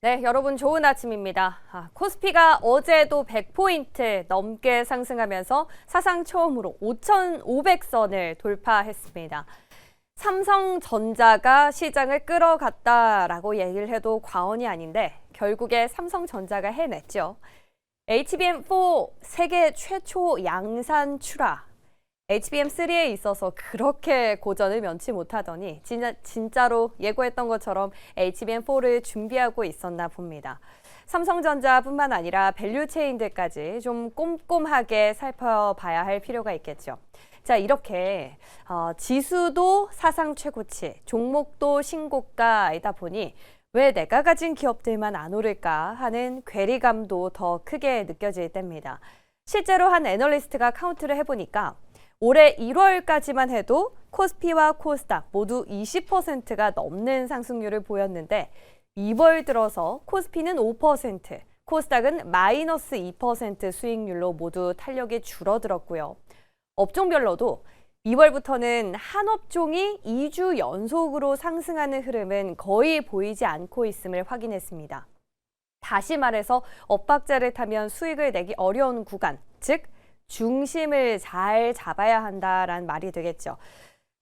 네, 여러분 좋은 아침입니다. 코스피가 어제도 100포인트 넘게 상승하면서 사상 처음으로 5,500선을 돌파했습니다. 삼성전자가 시장을 끌어갔다라고 얘기를 해도 과언이 아닌데 결국에 삼성전자가 해냈죠. HBM4 세계 최초 양산 출하. HBM3에 있어서 그렇게 고전을 면치 못하더니 진짜로 예고했던 것처럼 HBM4를 준비하고 있었나 봅니다. 삼성전자뿐만 아니라 밸류체인들까지 좀 꼼꼼하게 살펴봐야 할 필요가 있겠죠. 자, 이렇게 지수도 사상 최고치, 종목도 신고가이다 보니 왜 내가 가진 기업들만 안 오를까 하는 괴리감도 더 크게 느껴질 때입니다. 실제로 한 애널리스트가 카운트를 해보니까 올해 1월까지만 해도 코스피와 코스닥 모두 20%가 넘는 상승률을 보였는데 2월 들어서 코스피는 5%, 코스닥은 마이너스 2% 수익률로 모두 탄력이 줄어들었고요. 업종별로도 2월부터는 한 업종이 2주 연속으로 상승하는 흐름은 거의 보이지 않고 있음을 확인했습니다. 다시 말해서 엇박자를 타면 수익을 내기 어려운 구간, 즉 중심을 잘 잡아야 한다라는 말이 되겠죠.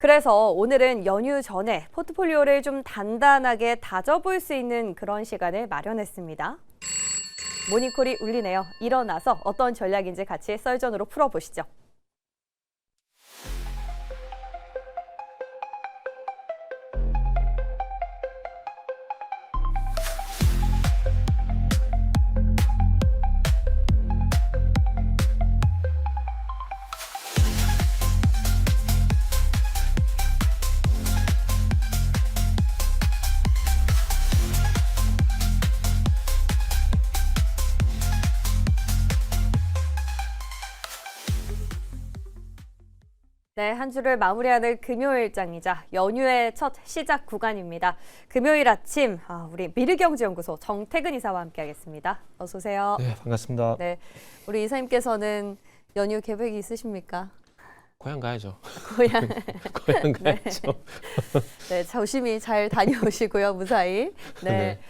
그래서 오늘은 연휴 전에 포트폴리오를 좀 단단하게 다져볼 수 있는 그런 시간을 마련했습니다. 모닝콜이 울리네요. 일어나서 어떤 전략인지 같이 썰전으로 풀어보시죠. 네, 한 주를 마무리하는 금요일장이자 연휴의 첫 시작 구간입니다. 금요일 아침 우리 미르경제연구소 정태근 이사와 함께하겠습니다. 어서 오세요. 네, 반갑습니다. 네, 우리 이사님께서는 연휴 계획이 있으십니까? 고향 가야죠. 고향. 고향 가야죠. 네, 조심히 잘 다녀오시고요, 무사히. 네. 네.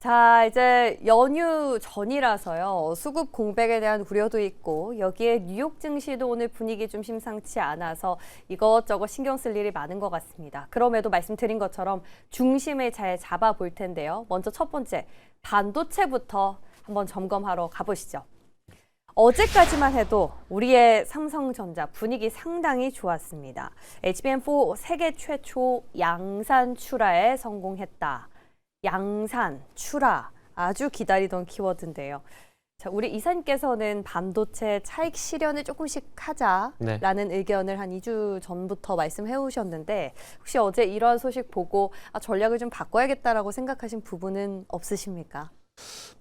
자, 이제 연휴 전이라서요. 수급 공백에 대한 우려도 있고 여기에 뉴욕 증시도 오늘 분위기 좀 심상치 않아서 이것저것 신경 쓸 일이 많은 것 같습니다. 그럼에도 말씀드린 것처럼 중심을 잘 잡아볼 텐데요. 먼저 첫 번째, 반도체부터 한번 점검하러 가보시죠. 어제까지만 해도 우리의 삼성전자 분위기 상당히 좋았습니다. HBM4 세계 최초 양산 출하에 성공했다. 양산, 출하, 아주 기다리던 키워드인데요. 자, 우리 이사님께서는 반도체 차익 실현을 조금씩 하자라는 의견을 한 2주 전부터 말씀해 오셨는데 혹시 어제 이러한 소식 보고 전략을 좀 바꿔야겠다라고 생각하신 부분은 없으십니까?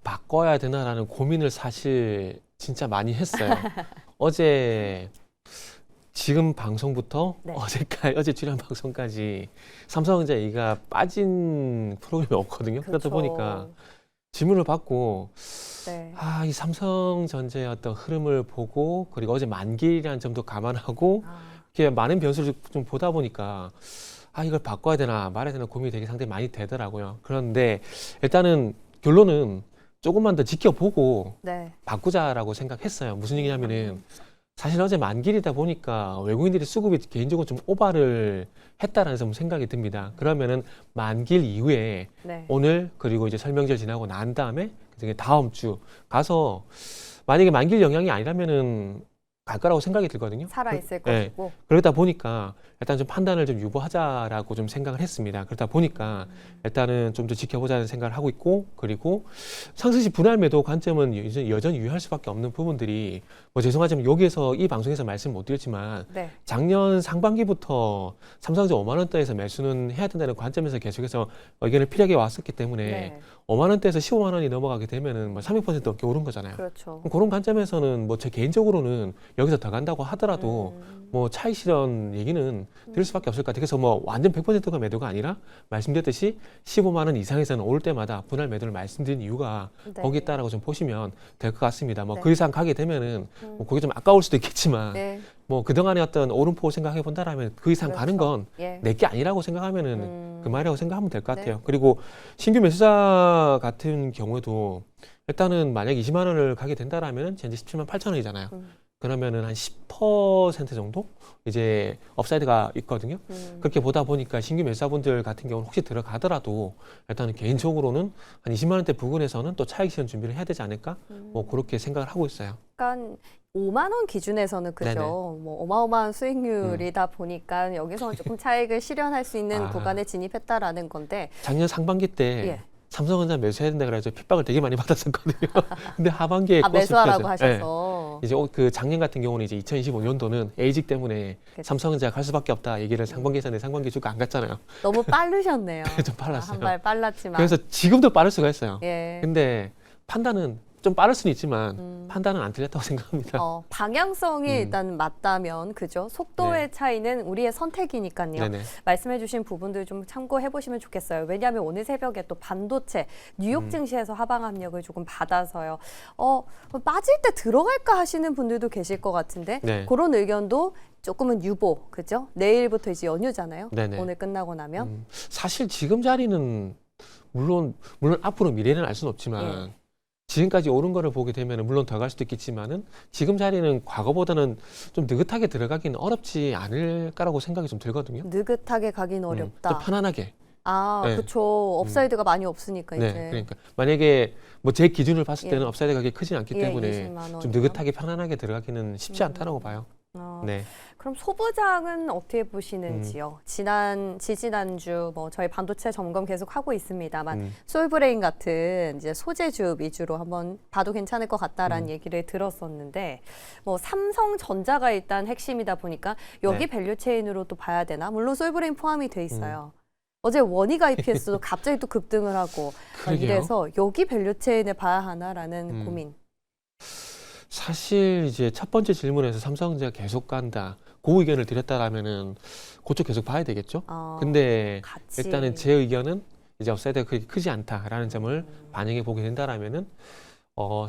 바꿔야 되나라는 고민을 사실 진짜 많이 했어요. 어제 지금 방송부터 네. 어제 출연 방송까지 삼성전자 얘기가 빠진 프로그램이 없거든요. 그러다 그렇죠. 보니까 질문을 받고 네. 이 삼성전자의 어떤 흐름을 보고 그리고 어제 만기라는 점도 감안하고 이렇게 많은 변수를 좀 보다 보니까 이걸 바꿔야 되나 말아야 되나 고민이 되게 상당히 많이 되더라고요. 그런데 일단은 결론은 조금만 더 지켜보고 네. 바꾸자라고 생각했어요. 무슨 얘기냐면은 사실 어제 만기이다 보니까 외국인들이 수급이 개인적으로 좀 오바를 했다라는 좀 생각이 듭니다. 그러면은 만기일 이후에 네. 오늘 그리고 이제 설명절 지나고 난 다음에 그중에 다음 주 가서 만약에 만기일 영향이 아니라면은 갈 거라고 생각이 들거든요. 살아있을 네. 것이고. 그러다 보니까 일단 좀 판단을 좀 유보하자라고 좀 생각을 했습니다. 그러다 보니까 일단은 좀 더 지켜보자는 생각을 하고 있고 그리고 상승시 분할 매도 관점은 여전히 유의할 수밖에 없는 부분들이 뭐 죄송하지만 여기에서 이 방송에서 말씀 못 드렸지만 네. 작년 상반기부터 삼성전자 5만 원대에서 매수는 해야 된다는 관점에서 계속해서 의견을 필요하게 왔었기 때문에 네. 5만 원대에서 15만 원이 넘어가게 되면은 뭐 30% 넘게 오른 거잖아요. 그렇죠. 그런 관점에서는 뭐 제 개인적으로는 여기서 더 간다고 하더라도 뭐 차익 실현 얘기는 들을 수밖에 없을 것 같아요. 그래서 뭐 완전 100%가 매도가 아니라 말씀드렸듯이 15만 원 이상에서는 올 때마다 분할 매도를 말씀드린 이유가 네. 거기 있다라고 좀 보시면 될 것 같습니다. 뭐 네. 그 이상 가게 되면은 뭐 그게 좀 아까울 수도 있겠지만 네. 뭐 그동안의 어떤 오름폭을 생각해 본다라면 그 이상 가는 건 예. 내 게 아니라고 생각하면은 그만이라고 생각하면 될 것 같아요. 네. 그리고 신규 매수자 같은 경우에도 일단은 만약 20만 원을 가게 된다라면 현재 17만 8천 원이잖아요. 그러면은 한 10% 정도 이제 업사이드가 있거든요. 그렇게 보다 보니까 신규 매수자분들 같은 경우는 혹시 들어가더라도 일단은 개인적으로는 한 20만 원대 부근에서는 또 차익 실현 준비를 해야 되지 않을까? 뭐 그렇게 생각을 하고 있어요. 약간 5만 원 기준에서는 그죠. 네네. 뭐 어마어마한 수익률이다 보니까 여기서는 조금 차익을 실현할 수 있는 아. 구간에 진입했다라는 건데. 작년 상반기 때 예. 삼성전자 매수해야 된다 그래서 핍박을 되게 많이 받았었거든요. 근데 하반기에 매수하라고 꽂혔어요. 하셔서. 이제 그 작년 같은 경우는 이제 2025년도는 에이직 때문에 그쵸. 삼성전자 갈 수밖에 없다 얘기를 상반기에 했는데 상반기 주가 안 갔잖아요. 너무 빠르셨네요. 좀 빨랐어요. 한 발 빨랐지만. 그래서 지금도 빠를 수가 있어요. 예. 근데 판단은 좀 빠를 수는 있지만 판단은 안 틀렸다고 생각합니다. 방향성이 일단 맞다면 그죠. 속도의 차이는 우리의 선택이니까요. 네네. 말씀해주신 부분들 좀 참고해 보시면 좋겠어요. 왜냐하면 오늘 새벽에 또 반도체 뉴욕 증시에서 하방 압력을 조금 받아서요. 빠질 때 들어갈까 하시는 분들도 계실 것 같은데 네. 그런 의견도 조금은 유보, 그죠? 내일부터 이제 연휴잖아요. 네네. 오늘 끝나고 나면. 사실 지금 자리는 물론 앞으로 미래는 알 수는 없지만 예. 지금까지 오른 거를 보게 되면 물론 더 갈 수도 있겠지만은 지금 자리는 과거보다는 좀 느긋하게 들어가기는 어렵지 않을까라고 생각이 좀 들거든요. 느긋하게 가긴 어렵다. 좀 편안하게. 네. 그렇죠. 업사이드가 많이 없으니까 네, 이제. 그러니까 만약에 뭐 제 기준을 봤을 때는 예. 업사이드가 그렇게 크진 않기 예, 때문에 20만 원이면. 좀 느긋하게 편안하게 들어가기는 쉽지 않다라고 봐요. 네. 그럼 소부장은 어떻게 보시는지요? 지지난주 뭐 저희 반도체 점검 계속 하고 있습니다만 솔브레인 같은 이제 소재주 위주로 한번 봐도 괜찮을 것 같다라는 얘기를 들었었는데 뭐 삼성전자가 일단 핵심이다 보니까 여기 네. 밸류 체인으로 또 봐야 되나? 물론 솔브레인 포함이 돼 있어요. 어제 원희가 EPS도 갑자기 또 급등을 하고 그러게요. 이래서 여기 밸류 체인을 봐야 하나라는 고민. 사실 이제 첫 번째 질문에서 삼성전자가 계속 간다. 그 의견을 드렸다라면은 그쪽 계속 봐야 되겠죠. 근데 같이. 일단은 제 의견은 이제 업사이드가 그렇게 크지 않다라는 점을 반영해 보게 된다라면은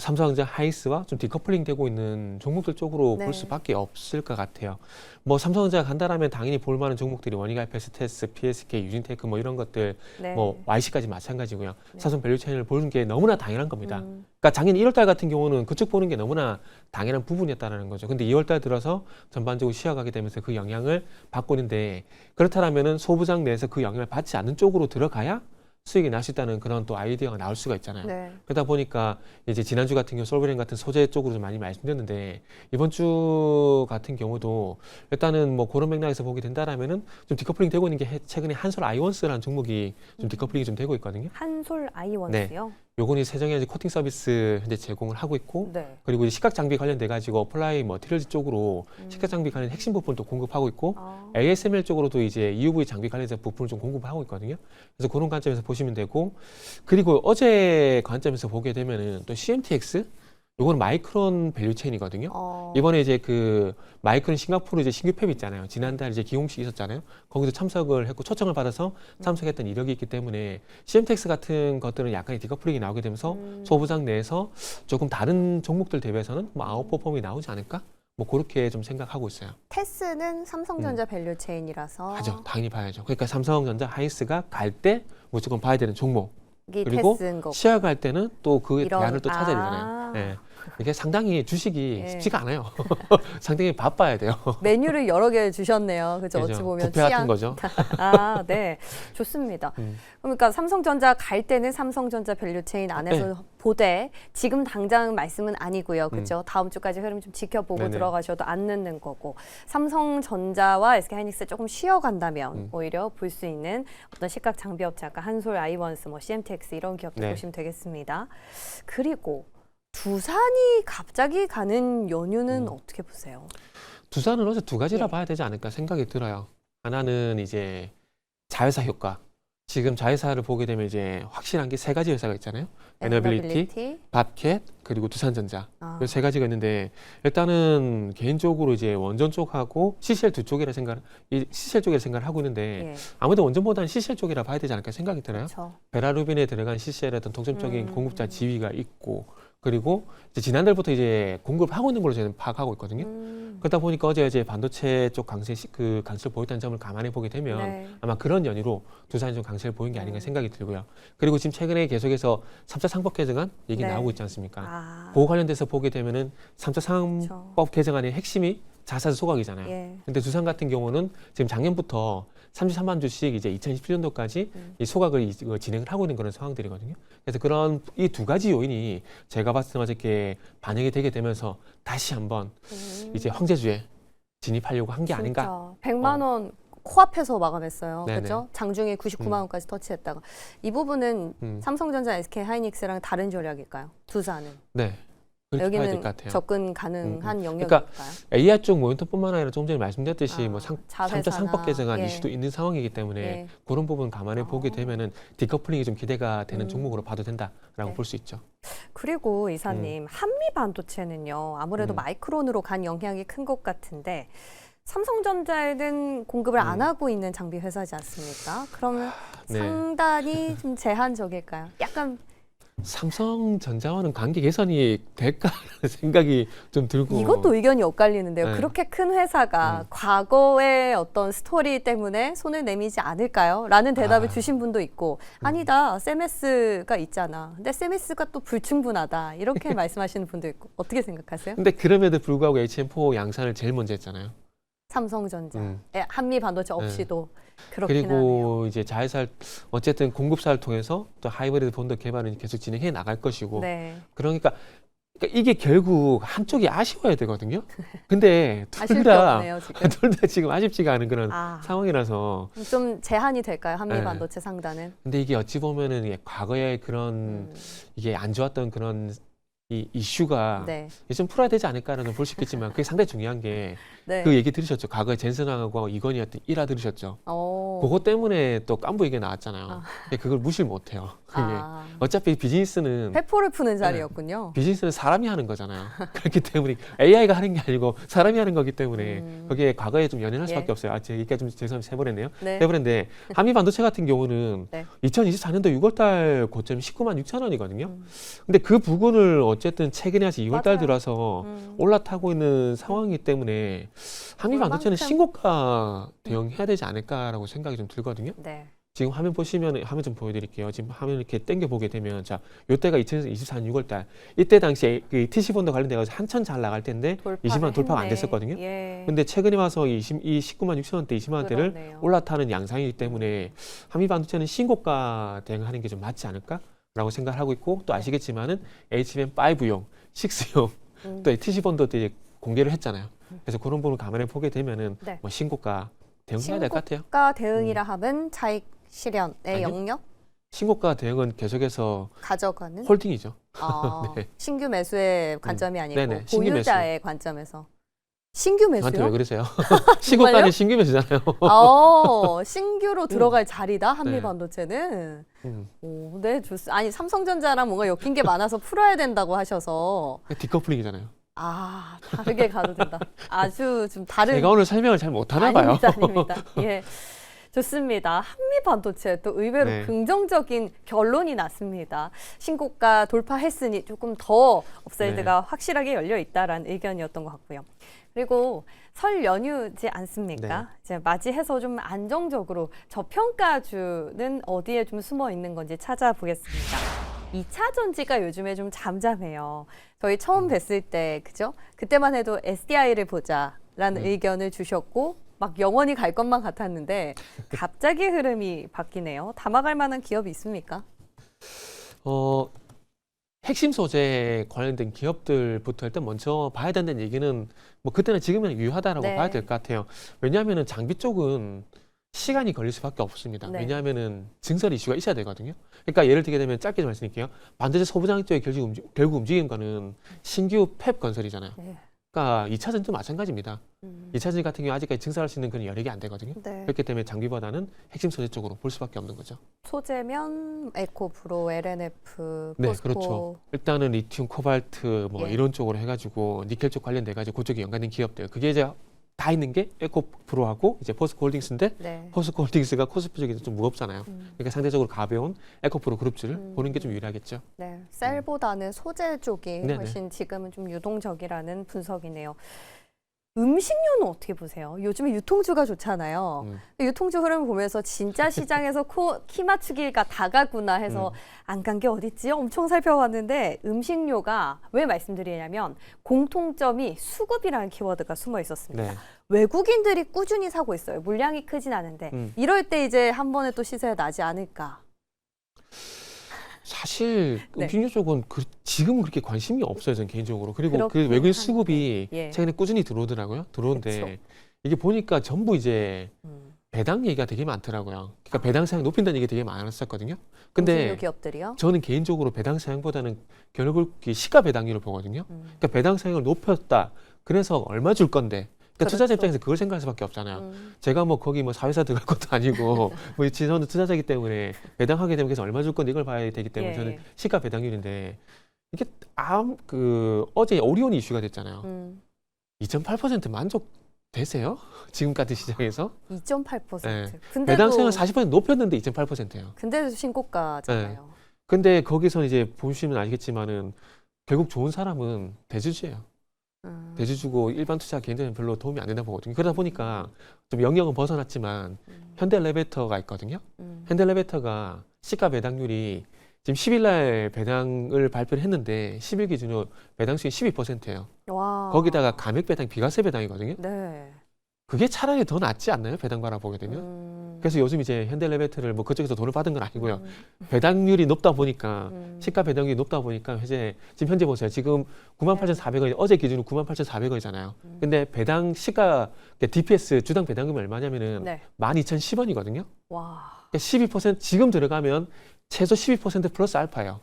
삼성전자 하이스와 좀 디커플링 되고 있는 종목들 쪽으로 네. 볼 수밖에 없을 것 같아요. 뭐 삼성전자가 간다라면 당연히 볼 만한 종목들이 원희가 패스테스, PSK, 유진테크 뭐 이런 것들, 네. 뭐 YC까지 마찬가지고요. 삼성 밸류체인을 보는 게 너무나 당연한 겁니다. 그러니까 작년 1월달 같은 경우는 그쪽 보는 게 너무나 당연한 부분이었다는 거죠. 근데 2월달 들어서 전반적으로 쉬어가게 되면서 그 영향을 받고 있는데 그렇다면은 소부장 내에서 그 영향을 받지 않는 쪽으로 들어가야 수익이 날 수 있다는 그런 또 아이디어가 나올 수가 있잖아요. 네. 그러다 보니까 이제 지난주 같은 경우 솔브레인 같은 소재 쪽으로 좀 많이 말씀드렸는데 이번 주 같은 경우도 일단은 뭐 그런 맥락에서 보게 된다라면은 좀 디커플링 되고 있는 게 최근에 한솔 아이원스라는 종목이 좀 디커플링이 좀 되고 있거든요. 한솔 아이원스요? 요거는 세정에너지 코팅 서비스 현재 제공을 하고 있고 네. 그리고 이제 시각 장비 관련돼 가지고 어플라이 머티리얼즈 쪽으로 시각 장비 관련 핵심 부분을 또 공급하고 있고 ASML 쪽으로도 이제 EUV 장비 관련해서 부품을 좀 공급하고 있거든요. 그래서 그런 관점에서 보시면 되고 그리고 어제 관점에서 보게 되면은 또 CMTX 요거는 마이크론 밸류 체인이거든요. 이번에 이제 그 마이크론 싱가포르 이제 신규 팹 있잖아요. 지난달 이제 기공식 있었잖아요. 거기서 참석을 했고 초청을 받아서 참석했던 이력이 있기 때문에 CMTX 같은 것들은 약간의 디커플링이 나오게 되면서 소부장 내에서 조금 다른 종목들 대비해서는 뭐 아웃퍼폼이 나오지 않을까? 뭐 그렇게 좀 생각하고 있어요. 테스는 삼성전자 밸류 체인이라서 하죠. 당연히 봐야죠. 그러니까 삼성전자 하이스가 갈 때 무조건 봐야 되는 종목. 이 그리고 테스인 거고. 시야가 할 때는 또 그 이런- 대안을 또 찾아야 되잖아요. 네. 이게 상당히 주식이 예. 쉽지가 않아요. 상당히 바빠야 돼요. 메뉴를 여러 개 주셨네요. 그죠? 어찌 그죠? 보면 뷔페 같은 거죠. 네. 좋습니다. 그러니까 삼성전자 갈 때는 삼성전자 밸류 체인 안에서 보되 지금 당장 말씀은 아니고요. 그죠? 다음 주까지 흐름 좀 지켜보고 네네. 들어가셔도 안 늦는 거고. 삼성전자와 SK하이닉스 조금 쉬어간다면 오히려 볼 수 있는 어떤 시각 장비 업체 아까 한솔 아이원스, 뭐 CMTX 이런 기업들 네. 보시면 되겠습니다. 그리고 두산이 갑자기 가는 연유는 어떻게 보세요? 두산은 어제 두 가지라 예. 봐야 되지 않을까 생각이 들어요. 하나는 이제 자회사 효과. 지금 자회사를 보게 되면 이제 확실한 게 세 가지 회사가 있잖아요. 에너빌리티, 밥캣, 그리고 두산전자. 이 세 가지가 있는데 일단은 개인적으로 이제 원전 쪽하고 CCL 두 쪽이라 CCL 쪽이라 생각을 하고 있는데 예. 아무래도 원전보다는 CCL 쪽이라 봐야 되지 않을까 생각이 들어요. 그렇죠. 베라루빈에 들어간 CCL의 어떤 독점적인 공급자 지위가 있고 그리고 이제 지난달부터 이제 공급을 하고 있는 걸로 저는 파악하고 있거든요. 그러다 보니까 어제 이제 반도체 쪽 강세를 보였다는 점을 감안해 보게 되면 네. 아마 그런 연유로 두산이 좀 강세를 보인 게 아닌가 생각이 들고요. 그리고 지금 최근에 계속해서 3차 상법 개정안 얘기 네. 나오고 있지 않습니까? 아, 그거 관련돼서 보게 되면은 3차 상법 개정안의 핵심이 자사주 소각이잖아요. 예. 근데 두산 같은 경우는 지금 작년부터 33만 주씩 이제 2027년도까지 이 소각을 진행을 하고 있는 그런 상황들이거든요. 그래서 그런 이 두 가지 요인이 제가 봤을 때 이렇게 반영이 되게 되면서 다시 한번 이제 황제주에 진입하려고 한 게 아닌가. 100만 원 코앞에서 막아냈어요. 네네. 그렇죠? 장중에 99만 원까지 터치했다가 이 부분은 삼성전자, SK 하이닉스랑 다른 전략일까요? 두산은 네. 그렇게 봐야 될 여기는 것 같아요. 접근 가능한 그러니까 영역일까요? AI 쪽 모니터뿐만 아니라 좀 전에 말씀드렸듯이 뭐 자회사나, 3차 상법 개정안 예. 이슈도 있는 상황이기 때문에 예. 그런 부분 감안해 보게 되면은 디커플링이 좀 기대가 되는 종목으로 봐도 된다라고 네. 볼 수 있죠. 그리고 이사님, 한미 반도체는요. 아무래도 음. 마이크론으로 간 영향이 큰 것 같은데 삼성전자에는 공급을 안 하고 있는 장비 회사지 않습니까? 그러면 네. 상당히 좀 제한적일까요? 약간 삼성전자와는 관계 개선이 될까라는 생각이 좀 들고 이것도 의견이 엇갈리는데요. 네. 그렇게 큰 회사가 과거의 어떤 스토리 때문에 손을 내미지 않을까요? 라는 대답을 주신 분도 있고 아니다, 세메스가 있잖아. 근데 세메스가 또 불충분하다. 이렇게 말씀하시는 분도 있고 어떻게 생각하세요? 근데 그럼에도 불구하고 HM4 양산을 제일 먼저 했잖아요. 삼성전자, 한미 반도체 없이도 그렇긴 하네요. 그리고 이제 자회사 어쨌든 공급사를 통해서 또 하이브리드 본드 개발은 계속 진행해 나갈 것이고 네. 그러니까 이게 결국 한쪽이 아쉬워야 되거든요. 근데 아실 둘 게 다 없네요, 지금. 둘 다 지금 아쉽지가 않은 그런 아. 상황이라서. 좀 제한이 될까요? 한미 네. 반도체 상단은? 근데 이게 어찌 보면은 이게 과거에 그런 이게 안 좋았던 그런 이 이슈가 네. 이제 좀 풀어야 되지 않을까라는 볼 수 있겠지만 그게 상당히 중요한 게 네. 그 얘기 들으셨죠? 과거에 젠슨하고 이건희였던 일화 들으셨죠? 오. 그것 때문에 또 깐부 얘기가 나왔잖아요. 근데 그걸 무시를 못해요. 그게 아. 어차피 비즈니스는 회포를 푸는 자리였군요. 비즈니스는 사람이 하는 거잖아요. 그렇기 때문에 AI가 하는 게 아니고 사람이 하는 거기 때문에 거기에 과거에 좀 연연할 수밖에 예. 없어요. 제가 얘기가 좀 죄송합니다. 세버렸네요. 네. 세버렸는데 한미 반도체 같은 경우는 네. 2024년도 6월달 고점이 19만 6천 원이거든요. 근데 그 부분을 어쨌든 최근에 해서 2월달 맞아요. 들어서 올라타고 있는 상황이기 때문에 한미 반도체는 얼만큼? 신고가 대응해야 되지 않을까라고 생각이 좀 들거든요. 네. 지금 화면 보시면 화면 좀 보여드릴게요. 지금 화면 이렇게 당겨 보게 되면 자, 이때가 2024년 6월달 이때 당시에 그 TC 본드 관련돼 가지고 한참 잘 나갈 텐데 20만 돌파가 안 됐었거든요. 예. 근데 최근에 와서 이 19만 6천 원대 20만 원대를 그러네요. 올라타는 양상이기 때문에 한미 반도체는 신고가 대응하는 게 좀 맞지 않을까라고 생각을 하고 있고 또 아시겠지만은 HBM5용, 6용 또 TC 본드도 이제 공개를 했잖아요. 그래서 그런 부분을 감안해 보게 되면은 네. 뭐 신고가 대응해야 될 것 같아요. 신고가 대응이라 하면 차익 실현의 아니요. 영역 신고가 대응은 계속해서 가져가는 홀딩이죠. 아, 네. 신규 매수의 관점이 아니고 네네, 신규 보유자의 관점에서 신규 저한테 왜 매수요? 그러세요? 정말요? 신고가는 신규 매수잖아요. 신규로 들어갈 자리다 한미 네. 반도체는. 음. 오, 네, 좋습니다. 아니 삼성전자랑 뭔가 엮인 게 많아서 풀어야 된다고 하셔서 디커플링이잖아요. 다르게 가도 된다. 아주 좀 다른. 제가 오늘 설명을 잘 못하나 봐요. 아닙니다. 예. 좋습니다. 한미 반도체 또 의외로 네. 긍정적인 결론이 났습니다. 신고가 돌파했으니 조금 더 업사이드가 확실하게 열려 있다라는 의견이었던 것 같고요. 그리고 설 연휴지 않습니까? 네. 이제 맞이해서 좀 안정적으로 저평가주는 어디에 좀 숨어 있는 건지 찾아보겠습니다. 2차 전지가 요즘에 좀 잠잠해요. 저희 처음 뵀을 때, 그죠? 그때만 해도 SDI를 보자라는 의견을 주셨고, 막 영원히 갈 것만 같았는데 갑자기 흐름이 바뀌네요. 담아갈 만한 기업이 있습니까? 핵심 소재 관련된 기업들부터 일단 먼저 봐야 된다는 얘기는 뭐 그때는 지금은 유효하다라고 네. 봐야 될 것 같아요. 왜냐하면은 장비 쪽은 시간이 걸릴 수밖에 없습니다. 네. 왜냐하면은 증설 이슈가 있어야 되거든요. 그러니까 예를 들게 되면 짧게 좀 말씀드릴게요. 반도체 소부장 쪽에 결국 움직인 거는 신규 팹 건설이잖아요. 네. 그러니까 2차 전지도 마찬가지입니다. 2차 전지 같은 경우 아직까지 증설할 수 있는 그런 여력이 안 되거든요. 네. 그렇기 때문에 장비보다는 핵심 소재 쪽으로 볼 수밖에 없는 거죠. 소재면 에코프로, LNF, 네, 포스코. 그렇죠. 일단은 리튬, 코발트 뭐 예. 이런 쪽으로 해가지고 니켈 쪽 관련돼 가지고 그쪽에 연관된 기업들 그게 이제 다 있는 게 에코프로하고 이제 포스코홀딩스인데 네. 포스코홀딩스가 코스피 쪽이 좀 무겁잖아요. 그러니까 상대적으로 가벼운 에코프로 그룹주를 보는 게 좀 유리하겠죠. 네, 셀보다는 소재 쪽이 네네. 훨씬 지금은 좀 유동적이라는 분석이네요. 음식료는 어떻게 보세요? 요즘에 유통주가 좋잖아요. 유통주 흐름을 보면서 진짜 시장에서 키 맞추기가 다가구나 해서 안 간 게 어딨지? 엄청 살펴봤는데 음식료가 왜 말씀드리냐면 공통점이 수급이라는 키워드가 숨어 있었습니다. 네. 외국인들이 꾸준히 사고 있어요. 물량이 크진 않은데 이럴 때 이제 한 번에 또 시세가 나지 않을까. 사실 네. 음식료 쪽은 지금 그렇게 관심이 없어요, 저는 개인적으로. 그리고 그 그렇긴 외국인 한데. 수급이 예. 최근에 꾸준히 들어오더라고요. 들어오는데 그쵸. 이게 보니까 전부 이제 음. 배당 얘기가 되게 많더라고요. 그러니까 배당 사양 높인다는 얘기 되게 많았었거든요. 음식료 근데 기업들이요? 저는 개인적으로 배당 사양보다는 결국 이 시가 배당률을 보거든요. 그러니까 배당 사양을 높였다. 그래서 얼마 줄 건데. 그러니까 투자자 그렇죠. 입장에서 그걸 생각할 수밖에 없잖아요. 제가 뭐 거기 뭐 사회사 들어갈 것도 아니고 뭐 저는 투자자이기 때문에 배당하게 되면 그래서 얼마 줄 건데 이걸 봐야 되기 때문에 예, 저는 예. 시가 배당률인데 이게 어제 오리온 이슈가 됐잖아요. 2.8% 만족되세요? 지금 같은 시장에서 2.8%. 네. 근데도 배당 사양을 40% 높였는데 2.8%예요. 근데도 신고가잖아요. 근데 거기서 이제 보시면 알겠지만은 결국 좋은 사람은 대주주예요. 대주주고 일반 투자 개인들은 별로 도움이 안 된다고 보거든요. 그러다 보니까 좀 영역은 벗어났지만 현대엘리베이터가 있거든요. 현대엘리베이터가 시가 배당률이 지금 10일 날 배당을 발표를 했는데 10일 기준으로 배당 수익 12%예요. 와. 거기다가 감액 배당, 비과세 배당이거든요. 네. 그게 차라리 더 낫지 않나요? 배당 바라보게 되면. 그래서 요즘 이제 현대엘리베이터를 뭐 그쪽에서 돈을 받은 건 아니고요. 배당률이 높다 보니까 시가 배당률이 높다 보니까 이제 지금 현재 보세요. 지금 98,400원, 어제 기준으로 98,400원이잖아요. 근데 배당 시가 DPS 주당 배당금이 얼마냐면은 네. 12,010원이거든요. 와. 그러니까 12% 지금 들어가면 최소 12% 플러스 알파예요.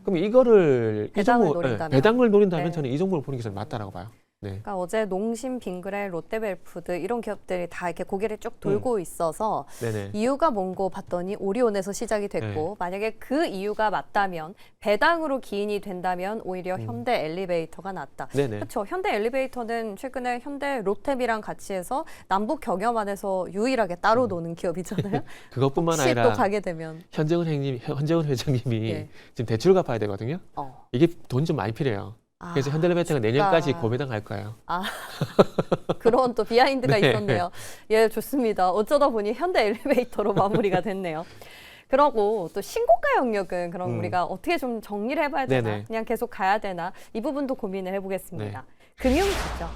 그럼 이거를 배당을 노린다면? 배당을 노린다면 네. 저는 이 종목을 보는 게 저는 맞다라고 봐요. 네. 그러니까 어제 농심, 빙그레, 롯데벨푸드 이런 기업들이 다 이렇게 고개를 쭉 돌고 있어서 네네. 이유가 뭔고 봤더니 오리온에서 시작이 됐고 만약에 그 이유가 맞다면 배당으로 기인이 된다면 오히려 현대 엘리베이터가 낫다. 네네. 그렇죠. 현대 엘리베이터는 최근에 현대 롯데비랑 같이 해서 남북 경협안에서 유일하게 따로 노는 기업이잖아요. 그것뿐만 혹시 아니라 또 가게 되면 현재훈 회장님이 예. 지금 대출 갚아야 되거든요. 이게 돈이 좀 많이 필요해요. 그래서 현대엘리베이터가 내년까지 고배당 할 거예요. 그런 또 비하인드가 네. 있었네요. 예, 좋습니다. 어쩌다 보니 현대 엘리베이터로 마무리가 됐네요. 그러고 또 신고가 영역은 그럼 우리가 어떻게 좀 정리를 해봐야 되나? 네네. 그냥 계속 가야 되나? 이 부분도 고민을 해보겠습니다. 금융주죠.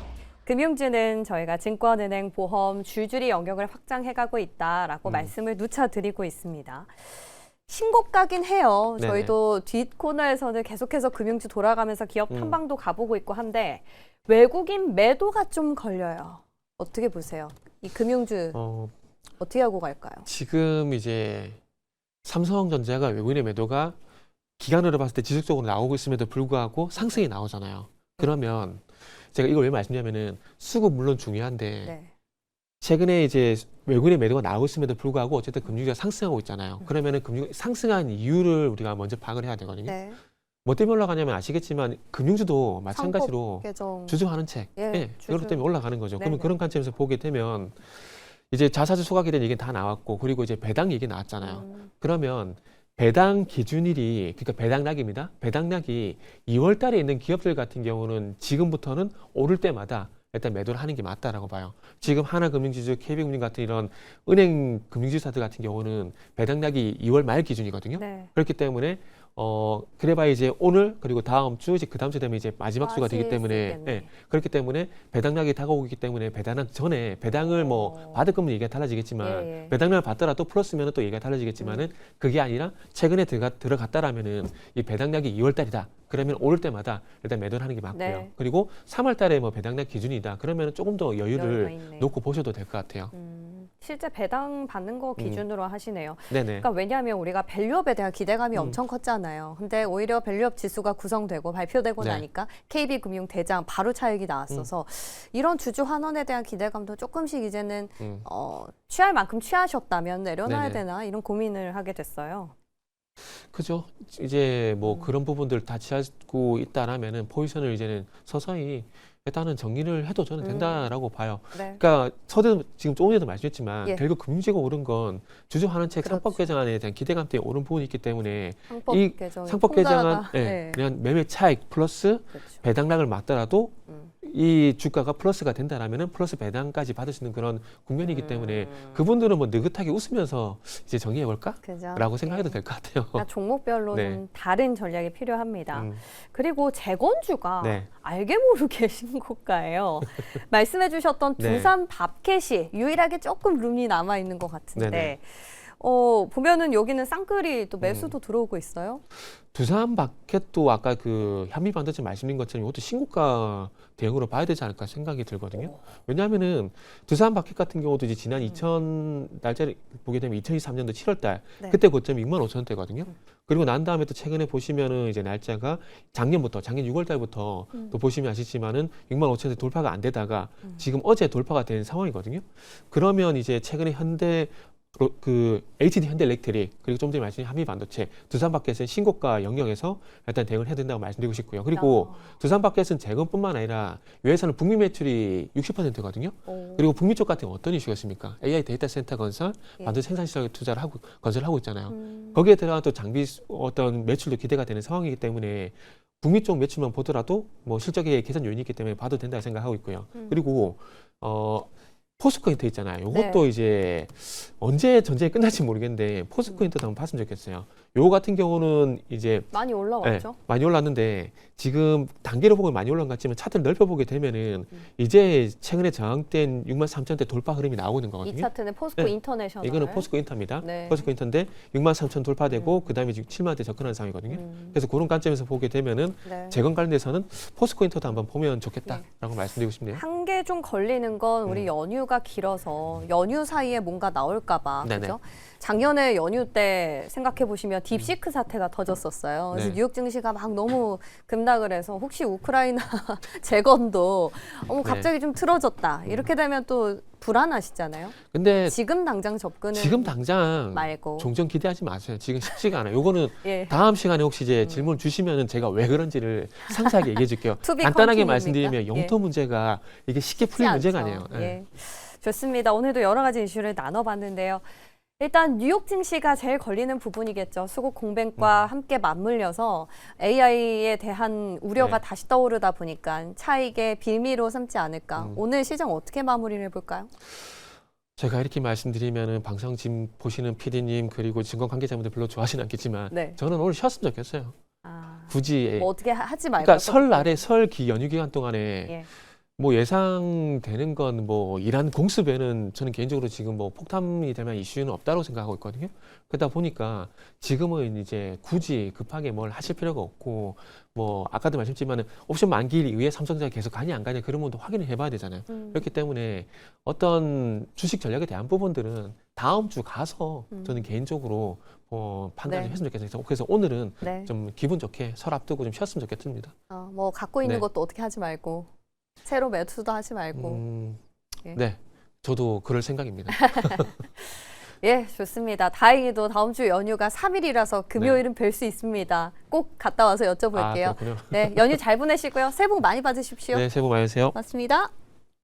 금융주는 저희가 증권은행, 보험, 줄줄이 영역을 확장해가고 있다라고 말씀을 누차 드리고 있습니다. 신고가긴 해요. 네네. 저희도 뒷 코너에서는 계속해서 금융주 돌아가면서 기업 탐방도 가보고 있고 한데 외국인 매도가 좀 걸려요. 어떻게 보세요? 이 금융주 어떻게 하고 갈까요? 지금 이제 삼성전자가 외국인의 매도가 기간으로 봤을 때 지속적으로 나오고 있음에도 불구하고 상승이 나오잖아요. 그러면 제가 이걸 왜 말씀드리냐면은 수급 물론 중요한데 네. 최근에 이제 외국인의 매도가 나오고 있음에도 불구하고 어쨌든 금융주가 상승하고 있잖아요. 그러면은 금융 상승한 이유를 우리가 먼저 파악을 해야 되거든요. 네. 뭐 때문에 올라가냐면 아시겠지만 금융주도 마찬가지로 계정. 주주하는 책, 주주. 이것 때문에 올라가는 거죠. 그러면 네네. 그런 관점에서 보게 되면 이제 자사주 소각에 대한 얘기는 다 나왔고 그리고 이제 배당 얘기 나왔잖아요. 그러면 배당 기준일이 그러니까 배당락입니다. 배당락이 2월 달에 있는 기업들 같은 경우는 지금부터는 오를 때마다 일단 매도를 하는 게 맞다라고 봐요. 지금 하나금융지주, KB금융 같은 이런 은행 금융지주사들 같은 경우는 배당락이 2월 말 기준이거든요. 네. 그렇기 때문에 그래봐야 이제 오늘 그리고 다음 주 이제 그 다음 주 되면 이제 마지막 주가 되기 빠질 수 때문에 있겠네. 그렇기 때문에 배당락이 다가오기 때문에 배당락 전에 배당을 뭐 받을 거면 얘기가 달라지겠지만 예, 예. 배당락을 받더라도 플러스면 또 얘기가 달라지겠지만은 그게 아니라 최근에 들어갔다라면은 이 배당락이 2월 달이다. 그러면 오를 때마다 일단 매도를 하는 게 맞고요. 네. 그리고 3월 달에 뭐 배당락 기준이다. 그러면 조금 더 여유가 여유를 있네요. 놓고 보셔도 될 것 같아요. 실제 배당 받는 거 기준으로 하시네요. 네네. 그러니까 왜냐하면 우리가 밸류업에 대한 기대감이 엄청 컸잖아요. 근데 오히려 밸류업 지수가 구성되고 발표되고 네. 나니까 KB금융 대장 바로 차익이 나왔어서 이런 주주 환원에 대한 기대감도 조금씩 이제는 취할 만큼 취하셨다면 내려놔야 네네. 되나 이런 고민을 하게 됐어요. 그죠. 이제 뭐 그런 부분들 다 취하고 있다라면은 포지션을 이제는 서서히 일단은 정리를 해도 저는 된다라고 봐요. 네. 그러니까 서대 지금 조금 전에도 말씀했지만 예. 결국 금융지가 오른 건 주주환원 책 그렇죠. 상법 개정안에 대한 기대감 때문에 오른 부분이 있기 때문에 상법 이 개정이 상법 개정안 통과가- 네. 그냥 매매 차익 플러스 그렇죠. 배당락을 맞더라도 음. 이 주가가 플러스가 된다라면은 플러스 배당까지 받을 수 있는 그런 국면이기 때문에 음. 그분들은 뭐 느긋하게 웃으면서 이제 정리해 볼까? 그죠? 라고 생각해도 예. 될 것 같아요. 그러니까 종목별로 네. 좀 다른 전략이 필요합니다. 음, 그리고 재건주가 네. 알게 모르게 신고가예요. 말씀해주셨던 네. 두산 밥켓이 유일하게 조금 룸이 남아 있는 것 같은데, 네네. 보면은 여기는 쌍끌이 또 매수도 들어오고 있어요. 두산 마켓도 아까 그 현미 반도체 말씀드린 것처럼 이것도 신고가 대응으로 봐야 되지 않을까 생각이 들거든요. 왜냐하면은 두산 마켓 같은 경우도 이제 지난 2000 날짜를 보게 되면 2023년도 7월달 네. 그때 고점이 65,000원대거든요. 그리고 난 다음에 또 최근에 보시면은 이제 날짜가 작년 6월달부터 또 보시면 아시지만은 65,000원대 돌파가 안 되다가 지금 어제 돌파가 된 상황이거든요. 그러면 이제 최근에 그 HD 현대일렉트릭 그리고 좀 전에 말씀드린 한미반도체 두산마켓은 신고가 영역에서 일단 대응을 해야 된다고 말씀드리고 싶고요. 그리고 두산마켓은 재건뿐만 아니라 유해사는 북미 매출이 60%거든요. 그리고 북미 쪽 같은 경우 어떤 이슈가 있습니까? AI 데이터 센터 건설, 예. 반도체 생산 시설에 투자를 하고 건설을 하고 있잖아요. 거기에 들어간 또 장비 어떤 매출도 기대가 되는 상황이기 때문에 북미 쪽 매출만 보더라도 뭐 실적의 개선 요인이 있기 때문에 봐도 된다고 생각하고 있고요. 그리고 포스코 인터 있잖아요. 요것도 네. 이제 언제 전쟁이 끝날지 모르겠는데 포스코 인터도 한번 봤으면 좋겠어요. 요거 같은 경우는 이제 많이 올라왔죠. 많이 올랐는데 지금 단계로 보면 많이 올라간 것 같지만 차트를 넓혀보게 되면은 이제 최근에 저항된 63,000대 돌파 흐름이 나오는 이 거거든요. 차트는 포스코 네. 인터내셔널. 이거는 포스코 인터입니다. 네. 포스코 인터인데 63,000 돌파되고 그다음에 지금 7만대 접근하는 상황이거든요. 그래서 그런 관점에서 보게 되면은 네. 재건 관련돼서는 포스코 인터도 한번 보면 좋겠다라고 말씀드리고 싶네요. 한계 좀 걸리는 건 우리 연휴가 길어서 연휴 사이에 뭔가 나올까봐 네네. 그죠? 작년에 연휴 때 생각해 보시면 딥시크 사태가 터졌었어요. 그래서 네. 뉴욕 증시가 막 너무 급락을 해서 혹시 우크라이나 재건도 갑자기 좀 틀어졌다 이렇게 되면 또 불안하시잖아요. 근데 지금 당장 접근은 지금 당장 말고. 종전 기대하지 마세요. 지금 쉽지가 않아요. 요거는 예. 다음 시간에 혹시 이제 질문 주시면은 제가 왜 그런지를 상세하게 얘기해 줄게요. To be 간단하게 continue입니까? 말씀드리면 영토 문제가 이게 쉽게 풀릴 문제가 아니에요. 않죠. 예. 좋습니다. 오늘도 여러 가지 이슈를 나눠봤는데요. 일단 뉴욕 증시가 제일 걸리는 부분이겠죠. 수급 공백과 함께 맞물려서 AI에 대한 우려가 네. 다시 떠오르다 보니까 차익의 빌미로 삼지 않을까. 오늘 시장 어떻게 마무리를 해볼까요? 제가 이렇게 말씀드리면은 방송 지금 보시는 PD님 그리고 증권 관계자분들 별로 좋아하시는 않겠지만 네. 저는 오늘 쉬었으면 좋겠어요. 굳이 뭐 어떻게 하지 말고. 그러니까 설날에 연휴 기간 동안에 예. 뭐 예상되는 건 뭐 이란 공습에는 저는 개인적으로 지금 뭐 폭탄이 될 만한 이슈는 없다고 생각하고 있거든요. 그러다 보니까 지금은 이제 굳이 급하게 뭘 하실 필요가 없고 뭐 아까도 말씀드렸지만은 옵션 만기일 이후에 삼성전자 계속 가냐 안 가냐 그런 부분도 확인을 해봐야 되잖아요. 그렇기 때문에 어떤 주식 전략에 대한 부분들은 다음 주 가서 저는 개인적으로 판단을 네. 했으면 좋겠어요. 그래서 오늘은 네. 좀 기분 좋게 설 앞두고 좀 쉬었으면 좋겠습니다. 뭐 갖고 있는 네. 것도 어떻게 하지 말고 새로 매수도 하지 말고. 예. 네, 저도 그럴 생각입니다. 예, 좋습니다. 다행히도 다음 주 연휴가 3일이라서 금요일은 뵐 수 있습니다. 꼭 갔다 와서 여쭤볼게요. 그렇군요. 네, 연휴 잘 보내시고요. 새해 복 많이 받으십시오. 네, 새해 복 많이 받으세요. 고맙습니다.